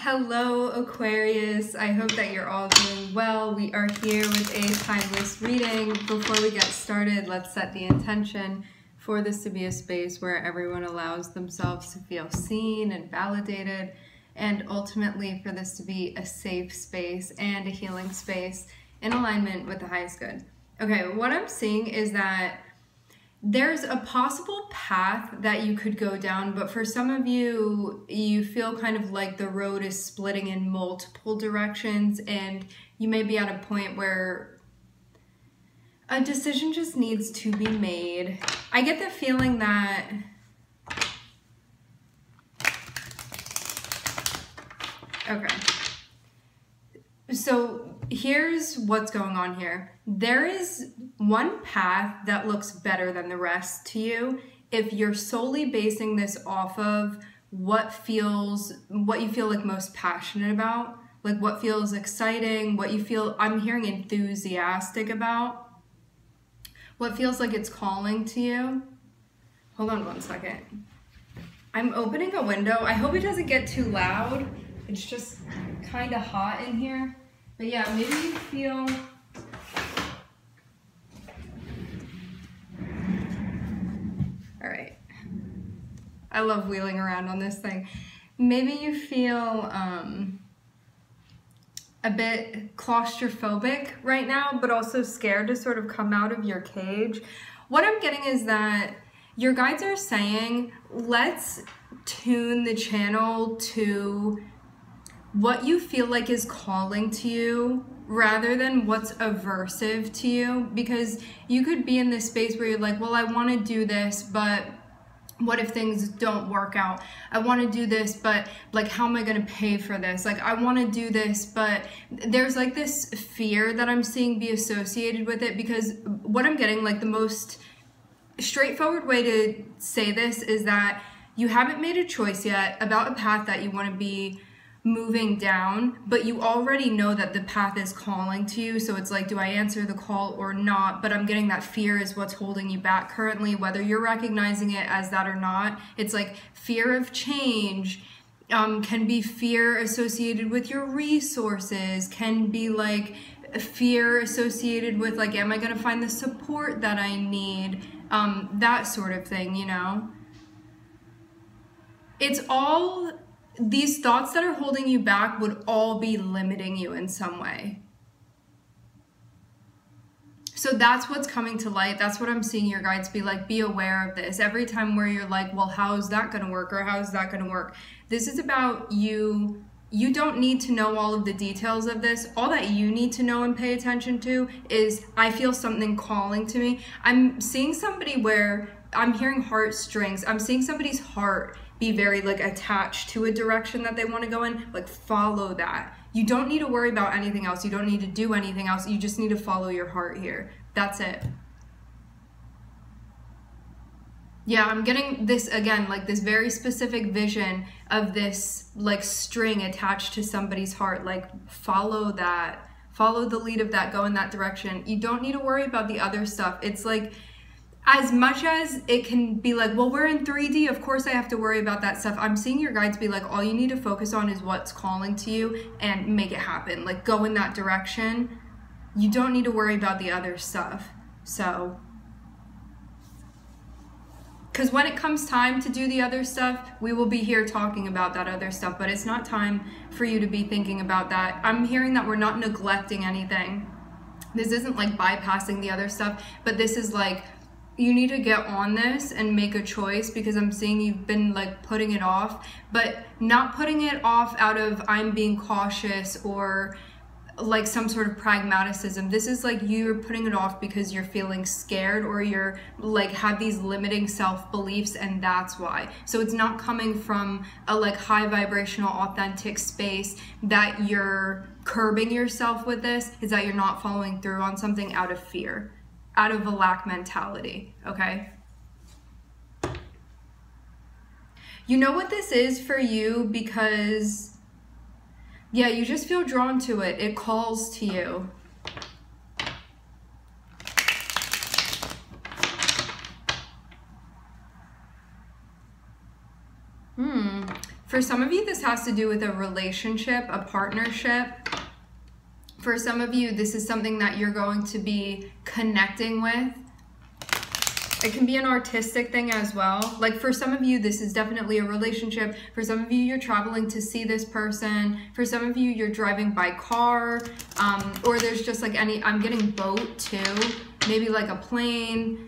Hello Aquarius, I hope that you're all doing well. We are here with a timeless reading. Before we get started, let's set the intention for this to be a space where everyone allows themselves to feel seen and validated, and ultimately for this to be a safe space and a healing space in alignment with the highest good. Okay, what I'm seeing is that there's a possible path that you could go down, but for some of you, you feel kind of like the road is splitting in multiple directions, and you may be at a point where a decision just needs to be made. I get the feeling that okay. So here's what's going on here. There is one path that looks better than the rest to you if you're solely basing this off of what you feel like most passionate about, like what feels exciting, what you feel, I'm hearing enthusiastic about, what feels like it's calling to you. Hold on one second. I'm opening a window. I hope it doesn't get too loud. It's just kind of hot in here. But yeah, maybe you feel all right. I love wheeling around on this thing. Maybe you feel a bit claustrophobic right now, but also scared to sort of come out of your cage. What I'm getting is that your guides are saying, let's tune the channel to what you feel like is calling to you rather than what's aversive to you, because you could be in this space where you're like, well, I want to do this, but what if things don't work out? I want to do this, but like, how am I going to pay for this? Like, I want to do this, but there's like this fear that I'm seeing be associated with it, because what I'm getting, like the most straightforward way to say this is that you haven't made a choice yet about a path that you want to be moving down, but you already know that the path is calling to you. So it's like, do I answer the call or not? But I'm getting that fear is what's holding you back currently, whether you're recognizing it as that or not. It's like fear of change, can be fear associated with your resources, can be like fear associated with like, am I going to find the support that I need? That sort of thing, you know? It's all, these thoughts that are holding you back would all be limiting you in some way. So that's what's coming to light. That's what I'm seeing your guides be like, be aware of this. Every time where you're like, well, how's that going to work? Or how's that going to work? This is about you. You don't need to know all of the details of this. All that you need to know and pay attention to is, I feel something calling to me. I'm seeing somebody where I'm hearing heartstrings. I'm seeing somebody's heart be very like attached to a direction that they want to go in. Like, follow that. You don't need to worry about anything else. You don't need to do anything else. You just need to follow your heart here. That's it. Yeah, I'm getting this again, like this very specific vision of this like string attached to somebody's heart. Like, follow that. Follow the lead of that. Go in that direction. You don't need to worry about the other stuff. It's like, as much as it can be like, well, we're in 3D, of course I have to worry about that stuff. I'm seeing your guides be like, all you need to focus on is what's calling to you and make it happen. Like, go in that direction. You don't need to worry about the other stuff. So, because when it comes time to do the other stuff, we will be here talking about that other stuff, but it's not time for you to be thinking about that. I'm hearing that we're not neglecting anything. This isn't like bypassing the other stuff, but this is like, you need to get on this and make a choice, because I'm seeing you've been like putting it off, but not putting it off out of I'm being cautious or like some sort of pragmaticism. This is like you're putting it off because you're feeling scared, or you're like have these limiting self-beliefs, and that's why. So it's not coming from a like high vibrational authentic space that you're curbing yourself with this. Is that you're not following through on something out of fear, out of a lack mentality, okay? You know what this is for you, because yeah, you just feel drawn to it. It calls to you. For For some of you, this has to do with a relationship, a partnership. For some of you, this is something that you're going to be connecting with. It can be an artistic thing as well. Like for some of you, this is definitely a relationship. For some of you, you're traveling to see this person. For some of you, you're driving by car, or there's just like I'm getting boat too, maybe like a plane.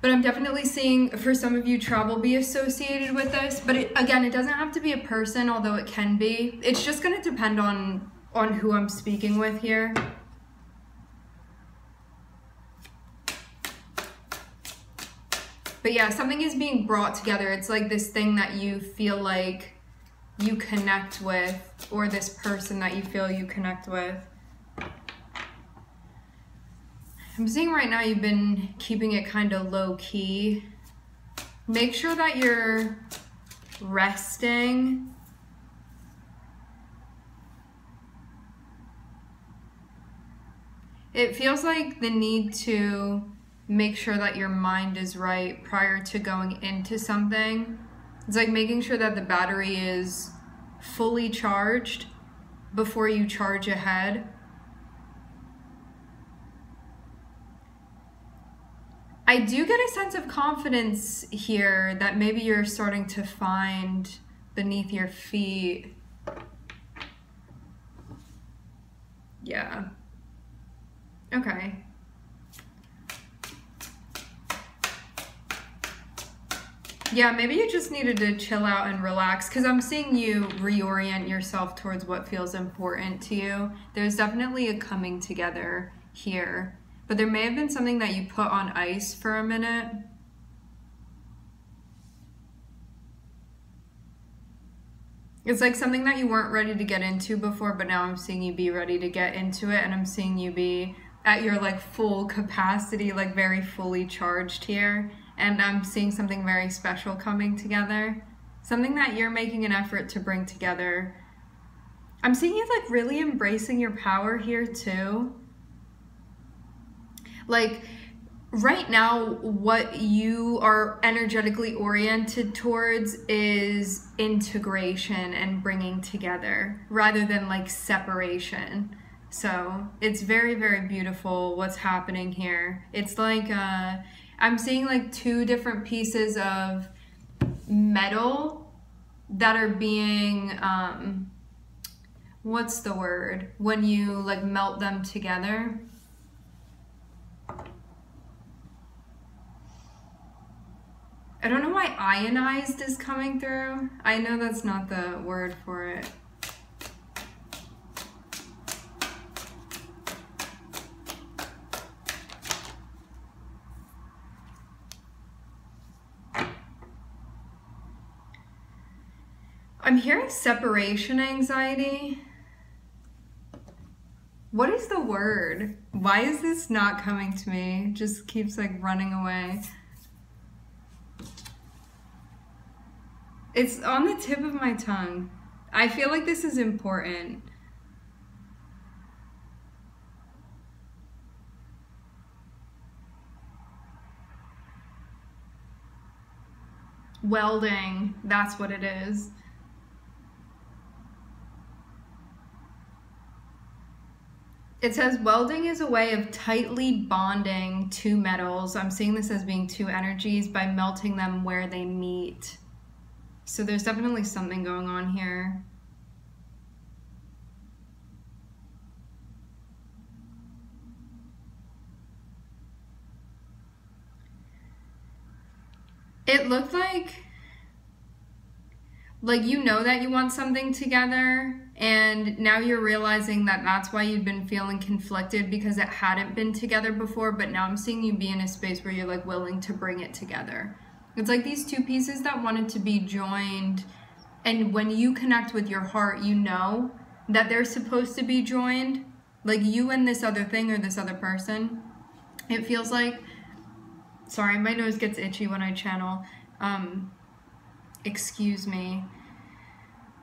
But I'm definitely seeing, for some of you, travel be associated with this. But again, it doesn't have to be a person, although it can be. It's just going to depend on who I'm speaking with here. But yeah, something is being brought together. It's like this thing that you feel like you connect with, or this person that you feel you connect with. I'm seeing right now you've been keeping it kind of low key. Make sure that you're resting. It feels like the need to make sure that your mind is right prior to going into something. It's like making sure that the battery is fully charged before you charge ahead. I do get a sense of confidence here that maybe you're starting to find beneath your feet. Yeah. Okay. Yeah, maybe you just needed to chill out and relax, because I'm seeing you reorient yourself towards what feels important to you. There's definitely a coming together here. But there may have been something that you put on ice for a minute. It's like something that you weren't ready to get into before, but now I'm seeing you be ready to get into it, and I'm seeing you be at your like full capacity, like very fully charged here. And I'm seeing something very special coming together. Something that you're making an effort to bring together. I'm seeing you like really embracing your power here too. Like right now, what you are energetically oriented towards is integration and bringing together rather than like separation. So it's very, very beautiful what's happening here. It's like, I'm seeing like two different pieces of metal that are being, what's the word? When you like melt them together. I don't know why ionized is coming through. I know that's not the word for it. I'm hearing separation anxiety. What is the word? Why is this not coming to me? It just keeps like running away. It's on the tip of my tongue. I feel like this is important. Welding, that's what it is. It says welding is a way of tightly bonding two metals. I'm seeing this as being two energies by melting them where they meet. So there's definitely something going on here. It looked like you know that you want something together, and now you're realizing that that's why you've been feeling conflicted, because it hadn't been together before, but now I'm seeing you be in a space where you're like willing to bring it together. It's like these two pieces that wanted to be joined, and when you connect with your heart, you know that they're supposed to be joined, like you and this other thing or this other person. It feels like, sorry, my nose gets itchy when I channel. Excuse me.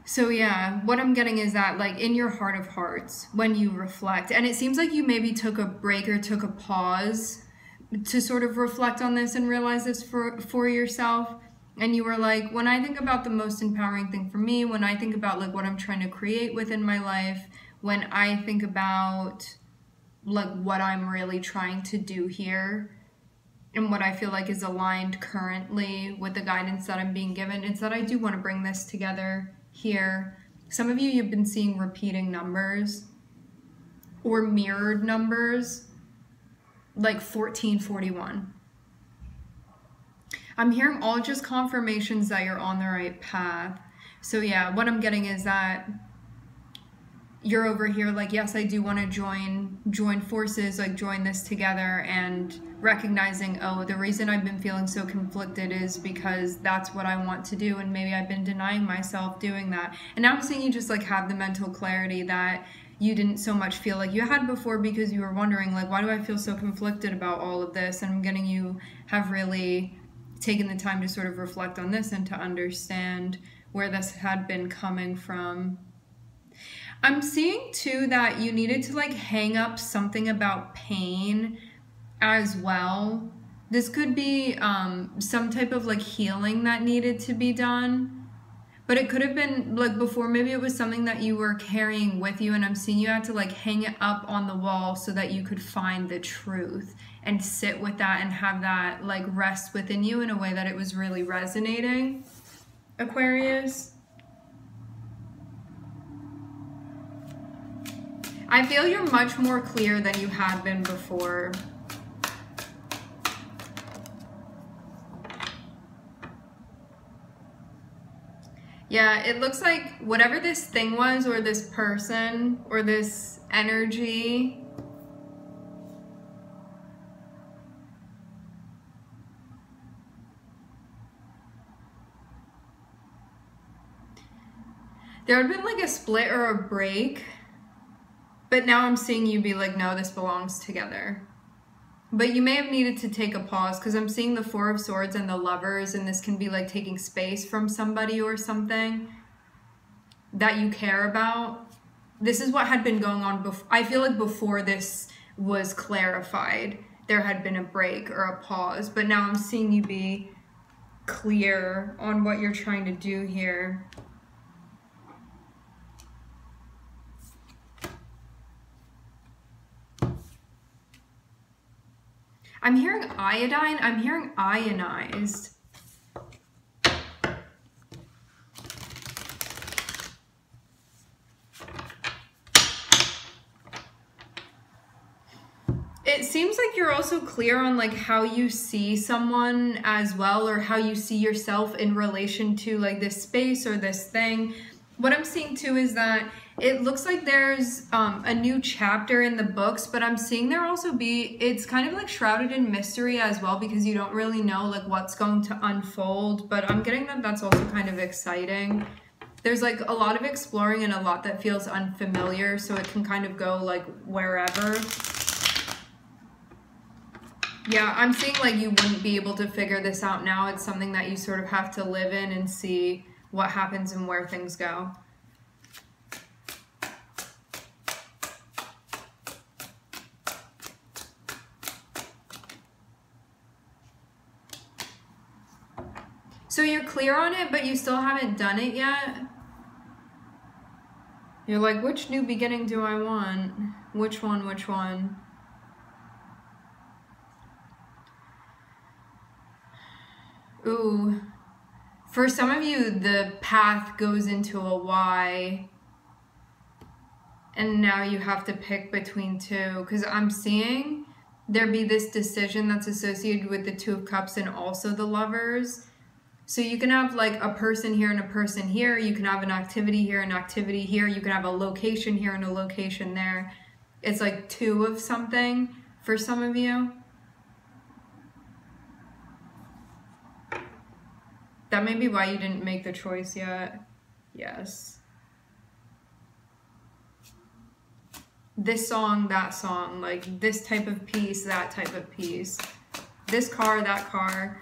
So yeah, what I'm getting is that like in your heart of hearts, when you reflect, and it seems like you maybe took a break or took a pause to sort of reflect on this and realize this for yourself. And you were like, when I think about the most empowering thing for me, when I think about like what I'm trying to create within my life, when I think about like what I'm really trying to do here and what I feel like is aligned currently with the guidance that I'm being given, it's that I do want to bring this together here. Some of you, you've been seeing repeating numbers or mirrored numbers, like 1441. I'm hearing all just confirmations that you're on the right path. So yeah, what I'm getting is that you're over here like, yes, I do want to join forces, like join this together, and recognizing, oh, the reason I've been feeling so conflicted is because that's what I want to do, and maybe I've been denying myself doing that. And now I'm seeing you just like have the mental clarity that you didn't so much feel like you had before, because you were wondering like, why do I feel so conflicted about all of this? And I'm getting you have really taken the time to sort of reflect on this and to understand where this had been coming from. I'm seeing too that you needed to like hang up something about pain as well. This could be some type of like healing that needed to be done, but it could have been like before, maybe it was something that you were carrying with you, and I'm seeing you had to like hang it up on the wall so that you could find the truth and sit with that and have that like rest within you in a way that it was really resonating, Aquarius. I feel you're much more clear than you had been before. Yeah, it looks like whatever this thing was, or this person, or this energy, there had been like a split or a break. But now I'm seeing you be like, no, this belongs together. But you may have needed to take a pause, because I'm seeing the Four of Swords and the Lovers, and this can be like taking space from somebody or something that you care about. This is what had been going on before. I feel like before this was clarified, there had been a break or a pause. But now I'm seeing you be clear on what you're trying to do here. I'm hearing iodine, I'm hearing ionized. It seems like you're also clear on like how you see someone as well, or how you see yourself in relation to like this space or this thing. What I'm seeing too is that it looks like there's a new chapter in the books, but I'm seeing there also be, it's kind of like shrouded in mystery as well, because you don't really know like what's going to unfold. But I'm getting that that's also kind of exciting. There's like a lot of exploring and a lot that feels unfamiliar, so it can kind of go like wherever. Yeah, I'm seeing like you wouldn't be able to figure this out now. It's something that you sort of have to live in and see what happens and where things go. So you're clear on it, but you still haven't done it yet? You're like, which new beginning do I want? Which one, which one? Ooh. For some of you, the path goes into a Y, and now you have to pick between two, because I'm seeing there be this decision that's associated with the Two of Cups and also the Lovers. So you can have like a person here and a person here. You can have an activity here and activity here. You can have a location here and a location there. It's like two of something for some of you. That may be why you didn't make the choice yet. Yes. This song, that song, like this type of piece, that type of piece. This car, that car.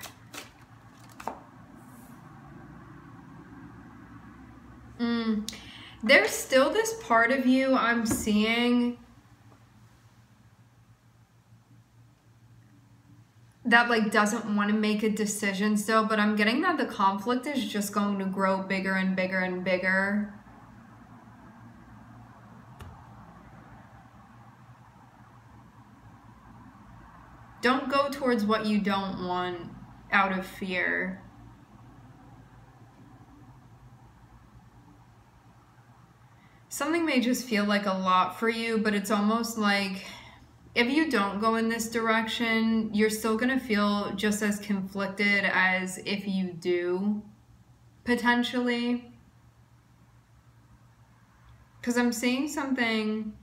There's still this part of you I'm seeing that like doesn't want to make a decision still, but I'm getting that the conflict is just going to grow bigger and bigger and bigger. Don't go towards what you don't want out of fear. Something may just feel like a lot for you, but it's almost like if you don't go in this direction, you're still gonna feel just as conflicted as if you do, potentially. Because I'm seeing something,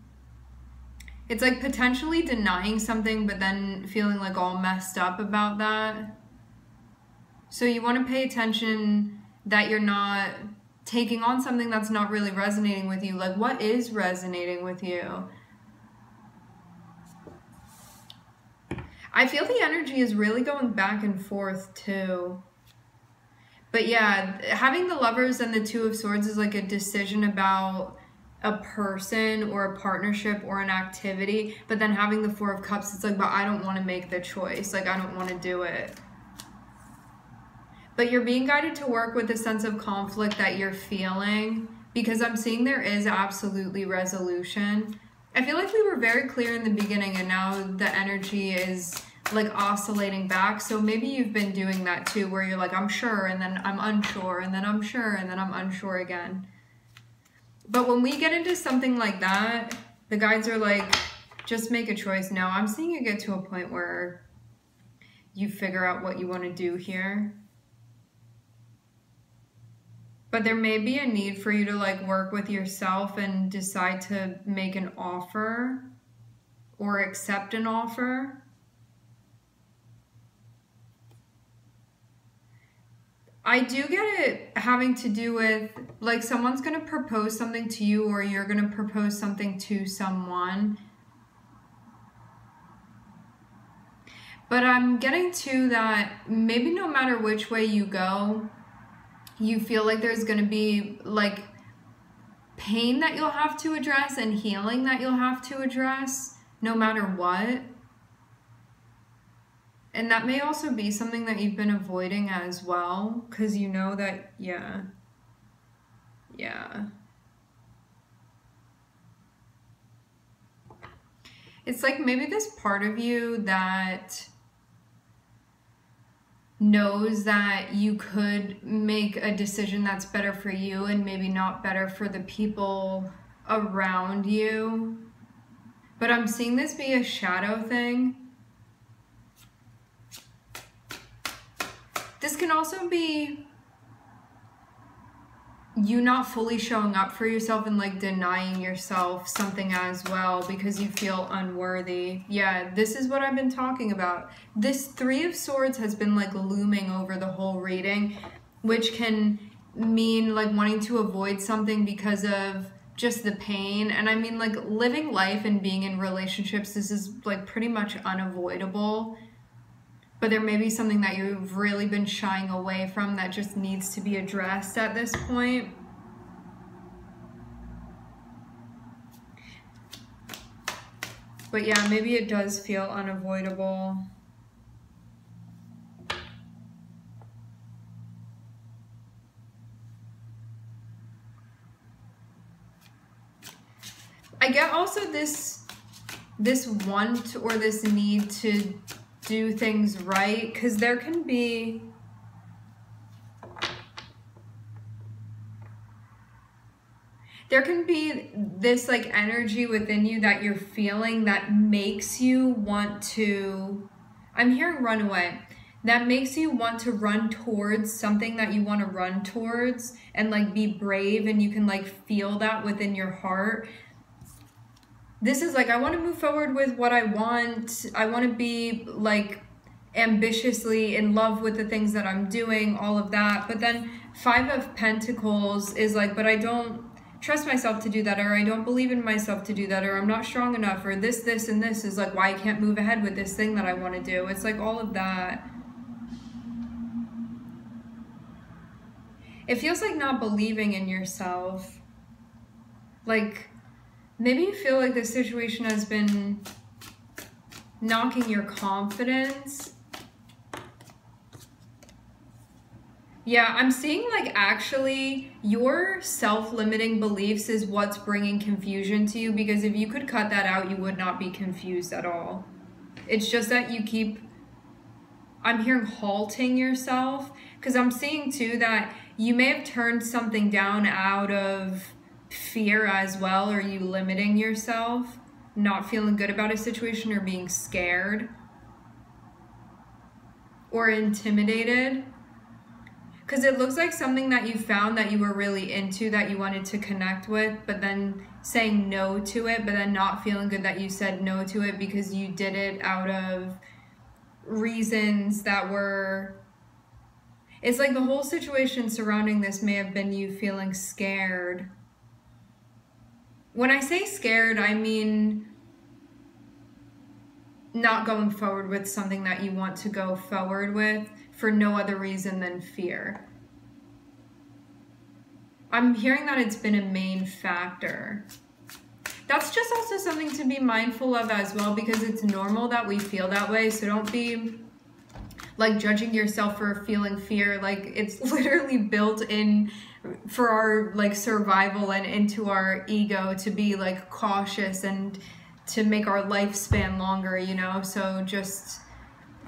it's like potentially denying something, but then feeling like all messed up about that. So you want to pay attention that you're not taking on something that's not really resonating with you. Like, what is resonating with you? I feel the energy is really going back and forth too. But yeah, having the Lovers and the Two of Swords is like a decision about a person or a partnership or an activity. But then having the Four of Cups, it's like, but I don't want to make the choice. Like, I don't want to do it. But you're being guided to work with the sense of conflict that you're feeling, because I'm seeing there is absolutely resolution. I feel like we were very clear in the beginning, and now the energy is like oscillating back. So maybe you've been doing that too, where you're like, I'm sure, and then I'm unsure, and then I'm sure, and then I'm unsure again. But when we get into something like that, the guides are like, just make a choice now. I'm seeing you get to a point where you figure out what you want to do here. But there may be a need for you to like work with yourself and decide to make an offer or accept an offer. I do get it having to do with like someone's going to propose something to you, or you're going to propose something to someone. But I'm getting to that maybe no matter which way you go, you feel like there's going to be like pain that you'll have to address and healing that you'll have to address no matter what. And that may also be something that you've been avoiding as well, because you know that, yeah. It's like maybe this part of you that knows that you could make a decision that's better for you and maybe not better for the people around you. But I'm seeing this be a shadow thing. This can also be you not fully showing up for yourself and like denying yourself something as well because you feel unworthy. Yeah, this is what I've been talking about. This Three of Swords has been like looming over the whole reading, which can mean like wanting to avoid something because of just the pain. And I mean, like living life and being in relationships, this is like pretty much unavoidable. But there may be something that you've really been shying away from that just needs to be addressed at this point. But yeah, maybe it does feel unavoidable. I get also this want or this need to do things right, because there can be this like energy within you that you're feeling that makes you want to, I'm hearing run away, that makes you want to run towards something that you want to run towards and like be brave, and you can like feel that within your heart. This is like, I want to move forward with what I want. I want to be like ambitiously in love with the things that I'm doing, all of that. But then Five of Pentacles is like, but I don't trust myself to do that, or I don't believe in myself to do that, or I'm not strong enough, or this, and this is like why I can't move ahead with this thing that I want to do. It's like all of that. It feels like not believing in yourself. Like, maybe you feel like this situation has been knocking your confidence Yeah, I'm seeing like actually your self-limiting beliefs is what's bringing confusion to you, because if you could cut that out, you would not be confused at all. It's just that you keep, I'm hearing halting yourself, because I'm seeing too that you may have turned something down out of fear as well, or you limiting yourself, not feeling good about a situation, or being scared or intimidated. Because it looks like something that you found that you were really into, that you wanted to connect with, but then saying no to it, but then not feeling good that you said no to it because you did it out of reasons that were... It's like the whole situation surrounding this may have been you feeling scared. When I say scared, I mean not going forward with something that you want to go forward with for no other reason than fear. I'm hearing that it's been a main factor. That's just also something to be mindful of as well, because it's normal that we feel that way. So don't be like judging yourself for feeling fear. Like it's literally built in for our like survival and into our ego to be like cautious and to make our lifespan longer, you know? So just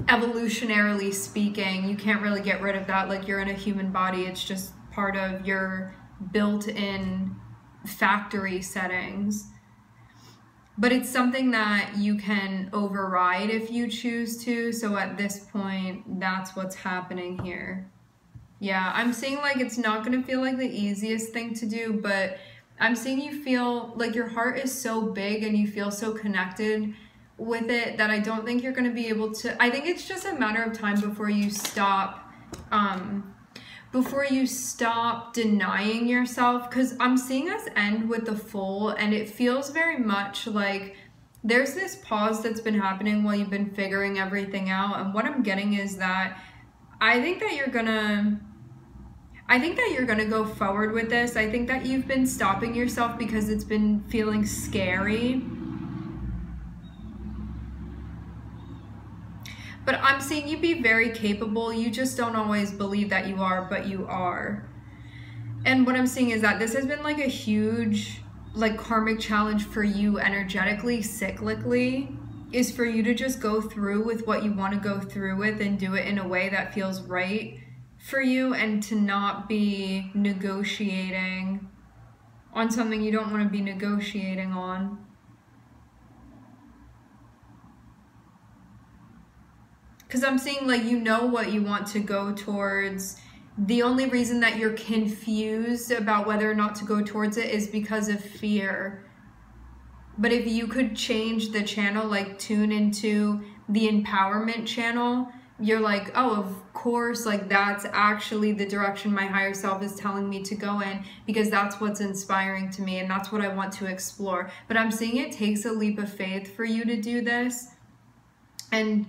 evolutionarily speaking, you can't really get rid of that. Like you're in a human body. It's just part of your built-in factory settings. But it's something that you can override if you choose to. So at this point, that's what's happening here. Yeah, I'm seeing like it's not going to feel like the easiest thing to do, but I'm seeing you feel like your heart is so big and you feel so connected with it that I don't think you're going to be able to... I think it's just a matter of time before you stop denying yourself, because I'm seeing us end with the Fool, and it feels very much like there's this pause that's been happening while you've been figuring everything out. And what I'm getting is that I think that you're gonna go forward with this. I think that you've been stopping yourself because it's been feeling scary. But I'm seeing you be very capable. You just don't always believe that you are, but you are. And what I'm seeing is that this has been like a huge like karmic challenge for you energetically, cyclically, is for you to just go through with what you want to go through with and do it in a way that feels right for you, and to not be negotiating on something you don't want to be negotiating on. Because I'm seeing like you know what you want to go towards. The only reason that you're confused about whether or not to go towards it is because of fear. But if you could change the channel, like tune into the empowerment channel, you're like, oh, of course, like that's actually the direction my higher self is telling me to go in, because that's what's inspiring to me and that's what I want to explore. But I'm seeing it takes a leap of faith for you to do this. And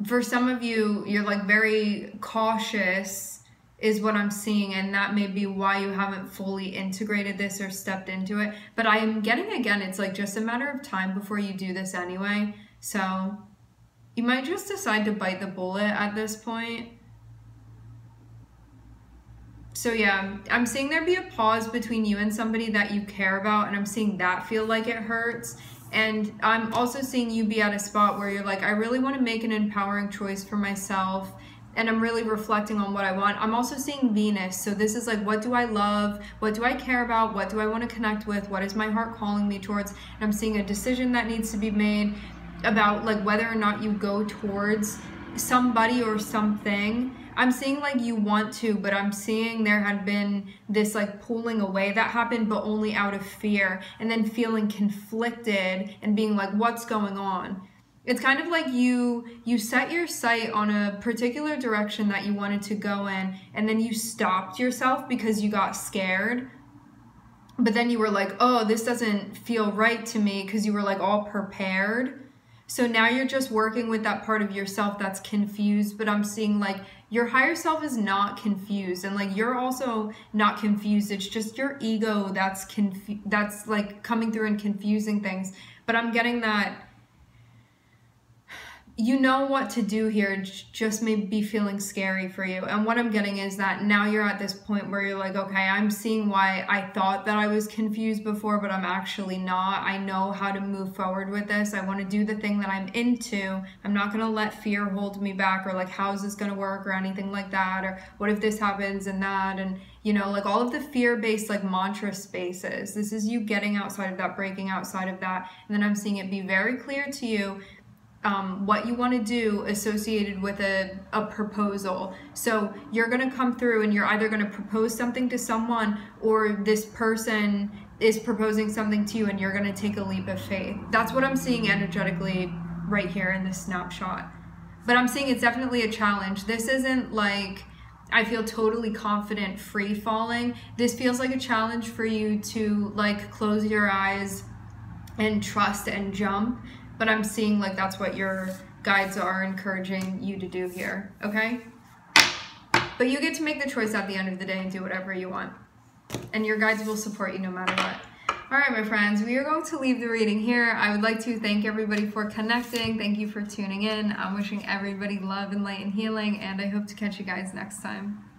for some of you, you're like very cautious is what I'm seeing, and that may be why you haven't fully integrated this or stepped into it. But I am getting, again, it's like just a matter of time before you do this anyway. So you might just decide to bite the bullet at this point. So yeah, I'm seeing there be a pause between you and somebody that you care about, and I'm seeing that feel like it hurts. And I'm also seeing you be at a spot where you're like, I really want to make an empowering choice for myself, and I'm really reflecting on what I want. I'm also seeing Venus. So this is like, what do I love? What do I care about? What do I want to connect with? What is my heart calling me towards? And I'm seeing a decision that needs to be made about like whether or not you go towards somebody or something. I'm seeing like you want to, but I'm seeing there had been this like pulling away that happened, but only out of fear, and then feeling conflicted and being like, what's going on? It's kind of like you set your sight on a particular direction that you wanted to go in, and then you stopped yourself because you got scared. But then you were like, oh, this doesn't feel right to me, because you were like all prepared. So now you're just working with that part of yourself that's confused. But I'm seeing like your higher self is not confused, and like you're also not confused. It's just your ego that's like coming through and confusing things. But I'm getting that you know what to do here, just may be feeling scary for you. And what I'm getting is that now you're at this point where you're like, okay, I'm seeing why I thought that I was confused before, but I'm actually not. I know how to move forward with this. I want to do the thing that I'm into. I'm not going to let fear hold me back, or like, how's this going to work, or anything like that, or what if this happens and that, and you know, like all of the fear-based like mantra spaces. This is you getting outside of that, breaking outside of that. And then I'm seeing it be very clear to you what you want to do associated with a proposal. So you're going to come through and you're either going to propose something to someone, or this person is proposing something to you and you're going to take a leap of faith. That's what I'm seeing energetically right here in this snapshot. But I'm seeing it's definitely a challenge. This isn't like I feel totally confident free falling. This feels like a challenge for you to like close your eyes and trust and jump. But I'm seeing like that's what your guides are encouraging you to do here, okay? But you get to make the choice at the end of the day and do whatever you want. And your guides will support you no matter what. All right, my friends, we are going to leave the reading here. I would like to thank everybody for connecting. Thank you for tuning in. I'm wishing everybody love and light and healing, and I hope to catch you guys next time.